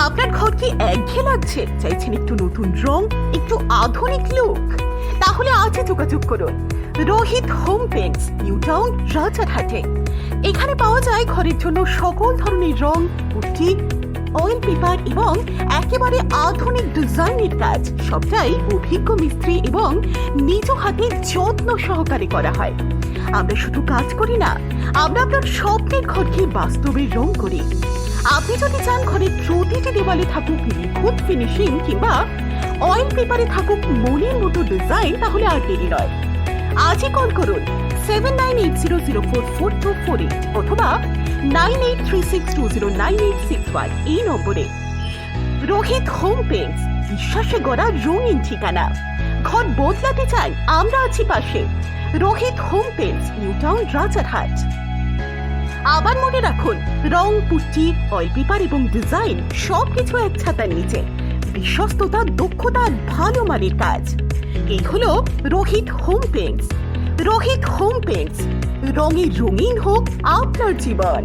আপনার ঘর কি একঘেয়ে লাগছে? চাইছেন একটু নতুন রং, একটু আধুনিক লুক? তাহলে আজই যোগাযোগ করুন রোহিত হোম পেন্টস, নিউ টাউন, রাজারহাটে। এখানে পাওয়া যায় ঘরের জন্য সকল ধরনের রং, পুট্টি, অয়েল পেপার এবং একেবারে আধুনিক ডিজাইনের কাজ। সবটাই অভিজ্ঞ মিস্ত্রি এবং নিজ হাতে যত্ন সহকারে করা হয়। আমরা শুধু কাজ করি না, আমরা আপনার স্বপ্নের ঘরকে বাস্তবে রং করি। আপনি যদি চান ঘরের প্রতিটি দেওয়ালে থাকুক নিখুঁত ফিনিশিং কিংবা অয়েল পেপারে থাকুক মনের মতো ডিজাইন, তাহলে আর দেরি নয়, আজই কল করুন 7980044248 অথবা 9836209861 এই নম্বরে। রোহিত হোম পেন্টস, বিশ্বাসে গড়া রঙিন ঠিকানা। ঘর বদলাতে চান, আমরা আছি পাশে। Rohit home paints, New town, Rajarhat. আবার মনে রাখুন, রং, পুট্টি, অয়েল পেপার এবং ডিজাইন সবকিছু এক ছাতার নিচে। বিশ্বস্ততা, দক্ষতা, ভালো মানের কাজ। এই হলো Rohit home paints. Rohit home paints, রঙে রঙিন হোক আপনার জীবন।